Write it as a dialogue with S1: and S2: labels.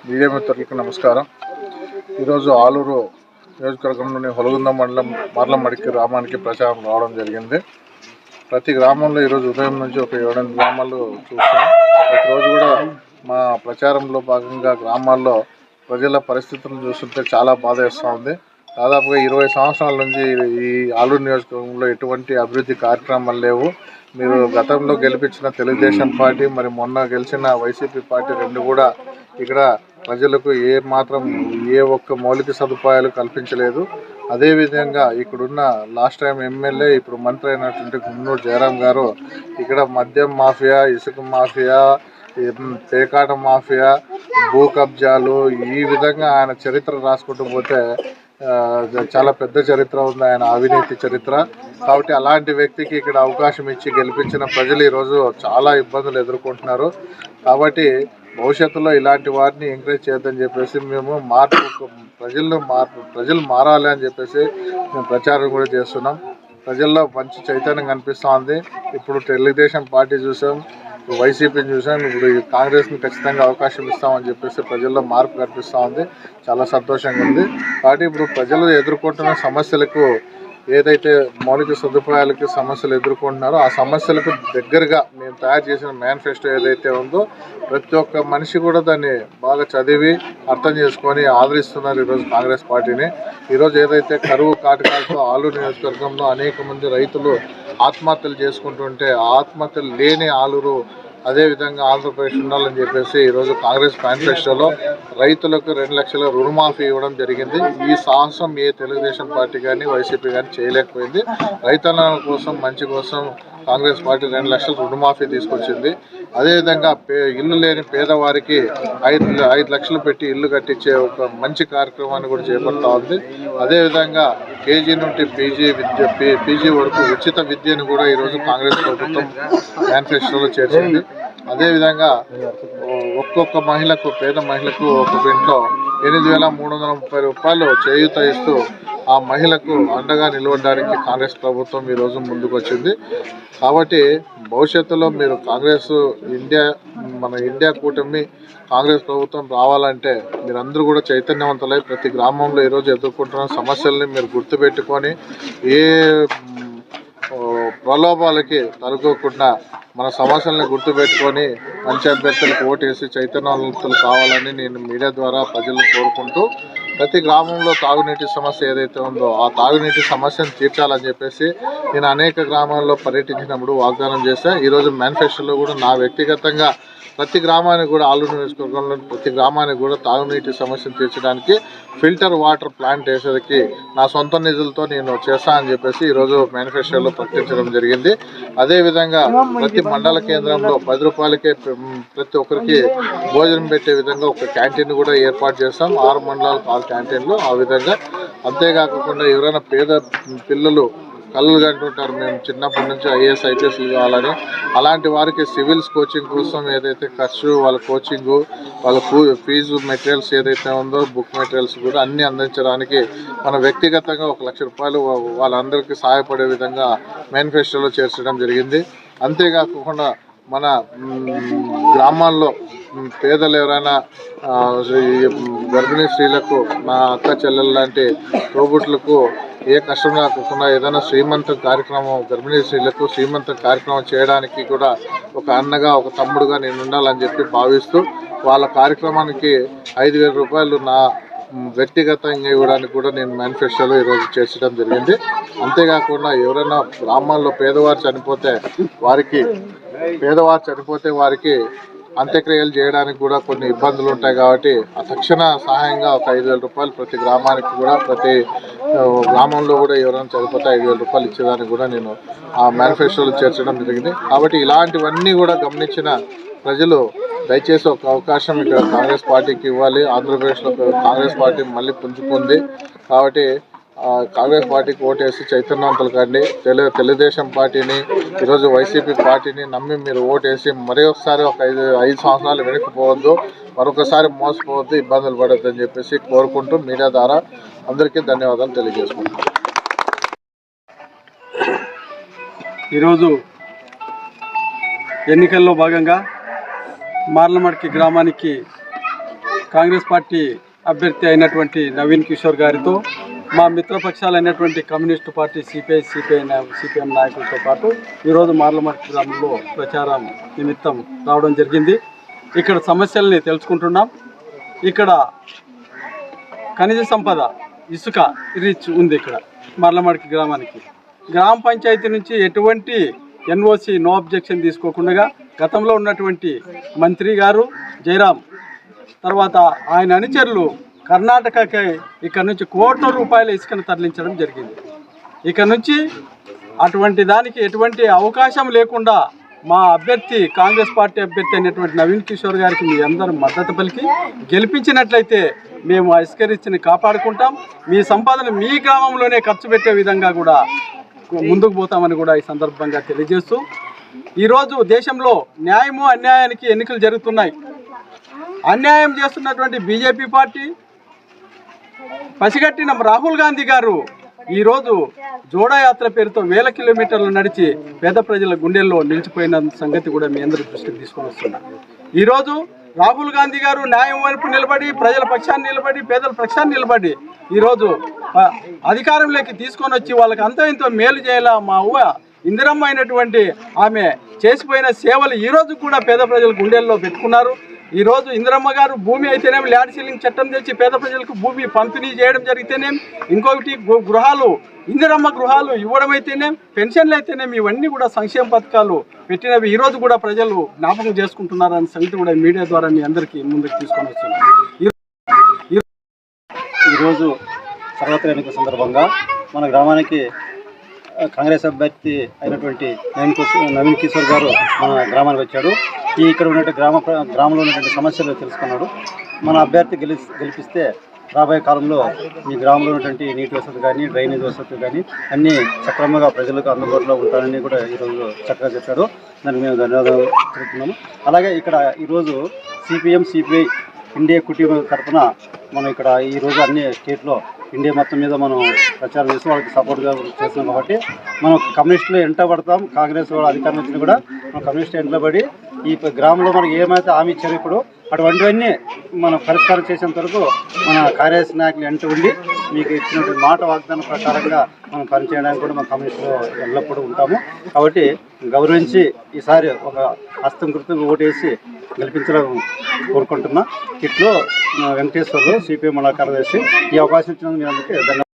S1: Media మిత్రులకు నమస్కారం. ఈరోజు ఆలూరు నియోజకవర్గంలోని హొలగుంద మండలం మార్లమడికి గ్రామానికి ప్రచారం రావడం జరిగింది. ప్రతి గ్రామంలో ఈరోజు ఉదయం నుంచి ఒక 7 గ్రామాలు చూస్తున్నాం. ప్రతిరోజు కూడా మా ప్రచారంలో భాగంగా గ్రామాల్లో ప్రజల పరిస్థితులను చూస్తుంటే చాలా బాధ వేస్తూ ఉంది. దాదాపుగా 20 సంవత్సరాల నుంచి ఈ ఆలూరు నియోజకవర్గంలో ఎటువంటి అభివృద్ధి కార్యక్రమాలు లేవు. మీరు గతంలో గెలిపించిన తెలుగుదేశం పార్టీ మరి మొన్న గెలిచిన వైసీపీ పార్టీ రెండు కూడా ఇక్కడ ప్రజలకు ఏ ఒక్క మౌలిక సదుపాయాలు కల్పించలేదు. అదేవిధంగా ఇక్కడున్న లాస్ట్ టైం ఎమ్మెల్యే ఇప్పుడు మంత్రి అయినటువంటి గుమ్మనూరు జయరాం గారు ఇక్కడ మద్యం మాఫియా, ఇసుక మాఫియా, పేకాట మాఫియా, భూ కబ్జాలు ఈ విధంగా ఆయన చరిత్ర రాసుకుంటూ పోతే చాలా పెద్ద చరిత్ర ఉంది, ఆయన అవినీతి చరిత్ర. కాబట్టి అలాంటి వ్యక్తికి ఇక్కడ అవకాశం ఇచ్చి గెలిపించిన ప్రజలు ఈరోజు చాలా ఇబ్బందులు ఎదుర్కొంటున్నారు. కాబట్టి భవిష్యత్తులో ఇలాంటి వారిని ఎంకరేజ్ చేయొద్దని చెప్పేసి మేము ప్రజలు మారాలి అని చెప్పేసి మేము ప్రచారం కూడా చేస్తున్నాం. ప్రజల్లో మంచి చైతన్యం కనిపిస్తూ ఉంది. ఇప్పుడు తెలుగుదేశం పార్టీ చూసాం, వైసీపీని చూసాం, ఇప్పుడు కాంగ్రెస్ని ఖచ్చితంగా అవకాశం ఇస్తామని చెప్పేసి ప్రజల్లో మార్పు కనిపిస్తూ ఉంది. చాలా సంతోషంగా ఉంది. కాబట్టి ఇప్పుడు ప్రజలు ఎదుర్కొంటున్న సమస్యలకు ఏదైతే మౌలిక సదుపాయాలకి సమస్యలు ఎదుర్కొంటున్నారో ఆ సమస్యలకు దగ్గరగా మేము తయారు చేసిన మేనిఫెస్టో ఏదైతే ఉందో ప్రతి ఒక్క మనిషి కూడా దాన్ని బాగా చదివి అర్థం చేసుకొని ఆదరిస్తున్నారు ఈరోజు కాంగ్రెస్ పార్టీని. ఈరోజు ఏదైతే కరువు కాటకాలతో ఆలూరు నియోజకవర్గంలో అనేక మంది రైతులు ఆత్మహత్యలు చేసుకుంటుంటే ఆత్మహత్యలు లేని ఆలూరు అదేవిధంగా ఆంధ్రప్రదేశ్ ఉండాలని చెప్పేసి ఈరోజు కాంగ్రెస్ మేనిఫెస్టోలో రైతులకు 2 లక్షల రుణమాఫీ ఇవ్వడం జరిగింది. ఈ సాహసం ఏ తెలుగుదేశం పార్టీ కానీ వైసీపీ కానీ చేయలేకపోయింది. రైతుల కోసం మంచి కోసం కాంగ్రెస్ పార్టీ 2 లక్షల రుణమాఫీ తీసుకొచ్చింది. అదేవిధంగా ఇల్లు లేని పేదవారికి 5 లక్షలు పెట్టి ఇల్లు కట్టించే ఒక మంచి కార్యక్రమాన్ని కూడా చేపడతా ఉంది. అదేవిధంగా కేజీ నుండి పీజీ వరకు ఉచిత విద్యను కూడా ఈరోజు కాంగ్రెస్ ప్రభుత్వం మేనిఫెస్టోలో చేర్చింది. అదేవిధంగా ఒక్కొక్క మహిళకు, పేద మహిళకు ఒక్కొక్క ఇంట్లో 8,330 రూపాయలు చేయూత ఇస్తూ ఆ మహిళకు అండగా నిలవడానికి కాంగ్రెస్ ప్రభుత్వం ఈరోజు ముందుకు వచ్చింది. కాబట్టి భవిష్యత్తులో మీరు మన ఇండియా కూటమి కాంగ్రెస్ ప్రభుత్వం రావాలంటే మీరందరూ కూడా చైతన్యవంతులై ప్రతి గ్రామంలో ఈరోజు ఎదుర్కొంటున్న సమస్యల్ని మీరు గుర్తుపెట్టుకొని ఏ ప్రలోభాలకి తలగకుండా మన సమస్యలను గుర్తుపెట్టుకొని మంచి అభ్యర్థులకు ఓటేసి చైతన్యవంతులు కావాలని నేను మీడియా ద్వారా ప్రజలను కోరుకుంటూ ప్రతి గ్రామంలో తాగునీటి సమస్య ఏదైతే ఉందో ఆ తాగునీటి సమస్యను తీర్చాలని చెప్పేసి నేను అనేక గ్రామాల్లో పర్యటించినప్పుడు వాగ్దానం చేశాను. ఈరోజు మేనిఫెస్టోలో కూడా నా వ్యక్తిగతంగా ప్రతి గ్రామానికి కూడా ఆలూరు నియోజకవర్గంలో ప్రతి గ్రామానికి కూడా తాగునీటి సమస్యను తీర్చడానికి ఫిల్టర్ వాటర్ ప్లాంట్ వేసేందుకు నా సొంత నిధులతో నేను చేస్తానని చెప్పేసి ఈరోజు మేనిఫెస్టోలో ప్రకటించడం జరిగింది. అదేవిధంగా ప్రతి మండల కేంద్రంలో 10 రూపాయలకే ప్రతి ఒక్కరికి భోజనం పెట్టే విధంగా ఒక క్యాంటీన్ కూడా ఏర్పాటు చేస్తాం. 6 మండలాలకు 6 క్యాంటీన్లు. ఆ విధంగా అంతేకాకుండా ఎవరైనా పేద పిల్లలు కళ్ళు కంటుంటారు, మేము చిన్నప్పటి నుంచి IAS IPS కావాలని, అలాంటి వారికి సివిల్స్ కోచింగ్ కోసం ఏదైతే ఖర్చు వాళ్ళ కోచింగు వాళ్ళ ఫీజు మెటీరియల్స్ ఏదైతే ఉందో బుక్ మెటీరియల్స్ కూడా అన్నీ అందించడానికి మన వ్యక్తిగతంగా 1 లక్ష రూపాయలు వాళ్ళందరికీ సహాయపడే విధంగా మేనిఫెస్టోలో చేర్చడం జరిగింది. అంతేకాకుండా మన గ్రామాల్లో పేదలు ఎవరైనా గర్భిణీ స్త్రీలకు, నా అక్క చెల్లెలు లాంటి తోబుట్లకు ఏ కష్టం రాకుండా ఏదైనా శ్రీమంత కార్యక్రమం గర్భిణీ స్త్రీలకు శ్రీమంత కార్యక్రమం చేయడానికి కూడా ఒక అన్నగా ఒక తమ్ముడుగా నేను ఉండాలని చెప్పి భావిస్తూ వాళ్ళ కార్యక్రమానికి 5,000 రూపాయలు నా వ్యక్తిగతంగా ఇవ్వడానికి కూడా నేను మేనిఫెస్టోలో ఈరోజు చేర్చడం జరిగింది. అంతేకాకుండా ఎవరైనా గ్రామాల్లో పేదవారు చనిపోతే వారికి అంత్యక్రియలు చేయడానికి కూడా కొన్ని ఇబ్బందులు ఉంటాయి. కాబట్టి ఆ తక్షణ సహాయంగా ఒక 5,000 రూపాయలు ప్రతి గ్రామానికి కూడా ప్రతి గ్రామంలో కూడా ఎవరైనా చనిపోతే 5,000 రూపాయలు ఇచ్చేదానికి కూడా నేను ఆ మేనిఫెస్టోలో చేర్చడం జరిగింది. కాబట్టి ఇలాంటివన్నీ కూడా గమనించిన ప్రజలు దయచేసి ఒక అవకాశం ఇక్కడ కాంగ్రెస్ పార్టీకి ఇవ్వాలి. ఆంధ్రప్రదేశ్లో కాంగ్రెస్ పార్టీ మళ్ళీ పుంజుకుంది. కాబట్టి కాంగ్రెస్ పార్టీకి ఓటేసి చైతన్యవంతులు కండి. తెలుగుదేశం పార్టీని ఈరోజు వైసీపీ పార్టీని నమ్మి మీరు ఓటేసి మరొకసారి ఒక 5 సంవత్సరాలు వెనక్కిపోవద్దు, మరొకసారి మోసపోవద్దు, ఇబ్బందులు పడద్దు అని చెప్పేసి కోరుకుంటూ మీడియా ద్వారా అందరికీ ధన్యవాదాలు తెలియజేసుకుంటాం.
S2: ఈరోజు ఎన్నికల్లో భాగంగా మార్లమడికి గ్రామానికి కాంగ్రెస్ పార్టీ అభ్యర్థి అయినటువంటి నవీన్ కిషోర్ గారితో మా మిత్రపక్షాలైనటువంటి కమ్యూనిస్టు పార్టీ సిపిఎం నాయకులతో పాటు ఈరోజు మార్లమర్తి గ్రామంలో ప్రచారం నిమిత్తం రావడం జరిగింది. ఇక్కడ సమస్యల్ని తెలుసుకుంటున్నాం. ఇక్కడ ఖనిజ సంపద ఇసుక రిచ్ ఉంది. ఇక్కడ మార్లమర్తి గ్రామానికి గ్రామ పంచాయతీ నుంచి ఎటువంటి ఎన్ఓసి నో అబ్జెక్షన్ తీసుకోకుండా గతంలో ఉన్నటువంటి మంత్రి గారు జయరాం తర్వాత ఆయన అనుచరులు కర్ణాటకకి ఇక్కడ నుంచి కోట్ల రూపాయల ఇసుకను తరలించడం జరిగింది. ఇక నుంచి అటువంటి దానికి ఎటువంటి అవకాశం లేకుండా మా అభ్యర్థి కాంగ్రెస్ పార్టీ అభ్యర్థి అయినటువంటి నవీన్ కిషోర్ గారికి మీ అందరూ మద్దతు పలికి గెలిపించినట్లయితే మేము ఆ ఇసుక రిచ్ని కాపాడుకుంటాం. మీ సంపాదన మీ గ్రామంలోనే ఖర్చు పెట్టే విధంగా కూడా ముందుకు పోతామని కూడా ఈ సందర్భంగా తెలియజేస్తూ, ఈరోజు దేశంలో న్యాయము అన్యాయానికి ఎన్నికలు జరుగుతున్నాయి. అన్యాయం చేస్తున్నటువంటి బీజేపీ పార్టీ పసిగట్టిన రాహుల్ గాంధీ గారు ఈరోజు జోడాయాత్ర పేరుతో 1000 కిలోమీటర్లు నడిచి పేద ప్రజల గుండెల్లో నిలిచిపోయిన సంగతి కూడా మీ అందరి దృష్టికి తీసుకొని వస్తున్నారు. ఈరోజు రాహుల్ గాంధీ గారు న్యాయం వైపు నిలబడి, ప్రజల పక్షాన్ని నిలబడి, పేదల పక్షాన్ని నిలబడి ఈరోజు అధికారంలోకి తీసుకొని వచ్చి వాళ్ళకి అంతో ఇంతో మేలు చేయాల మా ఊహ ఇందిరమ్మ అయినటువంటి ఆమె చేసిపోయిన సేవలు ఈరోజు కూడా పేద ప్రజల గుండెల్లో పెట్టుకున్నారు. ఈరోజు ఇందిరమ్మ గారు భూమి అయితేనేమి ల్యాండ్ సీలింగ్ చట్టం తెచ్చి పేద ప్రజలకు భూమి పంపిణీ చేయడం జరిగితేనేమి, ఇంకొకటి గృహాలు ఇందిరమ్మ గృహాలు ఇవ్వడం అయితేనేమి, పెన్షన్లు అయితేనేమి, ఇవన్నీ కూడా సంక్షేమ పథకాలు పెట్టినవి ఈరోజు కూడా ప్రజలు జ్ఞాపకం చేసుకుంటున్నారనే సంగతి కూడా మీడియా ద్వారా మీ అందరికీ ముందుకు తీసుకొని వస్తున్నాం.
S3: ఈరోజు సార్వత్రిక ఎన్నికల సందర్భంగా మన గ్రామానికి కాంగ్రెస్ అభ్యర్థి అయినటువంటి నవీన్ కిషోర్ గారు మన గ్రామానికి వచ్చాడు. ఇక్కడ ఉన్నటువంటి గ్రామంలో ఉన్నటువంటి సమస్యలు తెలుసుకున్నాడు. మన అభ్యర్థి గెలిపిస్తే రాబోయే కాలంలో ఈ గ్రామంలో ఉన్నటువంటి నీటి వసతి కానీ, డ్రైనేజ్ వసతి కానీ అన్నీ సక్రమంగా ప్రజలకు అందుబాటులో ఉంటారని కూడా ఈరోజు చక్కగా చెప్పాడు. దానికి మేము ధన్యవాదాలు తెలుపుతున్నాము. అలాగే ఇక్కడ ఈరోజు సిపిఐ ఇండియా కుటుంబ తరఫున మనం ఇక్కడ ఈరోజు అన్ని స్టేట్లో ఇండియా మొత్తం మీద మనం ప్రచారం చేసి వాళ్ళకి సపోర్ట్గా చేస్తున్నాం. కాబట్టి మనం కమ్యూనిస్టులు ఎంట పడతాం. కాంగ్రెస్ వాళ్ళు అధికారం వచ్చినా కూడా మనం కమ్యూనిస్టు ఎంట్లో పడి ఈ గ్రామంలో మనకి ఏమైతే హామీ ఇచ్చారు ఇప్పుడు అటువంటివన్నీ మనం పరిష్కారం చేసేంత వరకు మన కాంగ్రెస్ నాయకులు ఎంట ఉండి మీకు ఇచ్చినటువంటి మాట వాగ్దానం ప్రకారంగా మనం పనిచేయడానికి కూడా మన కమ్యూనిస్టులు ఎల్లప్పుడూ ఉంటాము. కాబట్టి గౌరవించి ఈసారి ఒక హస్తం కృతంగా ఓటేసి గెలిపించడం కోరుకుంటున్నా. ఇట్లో వెంకటేశ్వర్లు సిపిఎం మండల కార్యదర్శి. ఈ అవకాశం ఇచ్చినందుకు మీ అందరికీ ధన్యవాదాలు.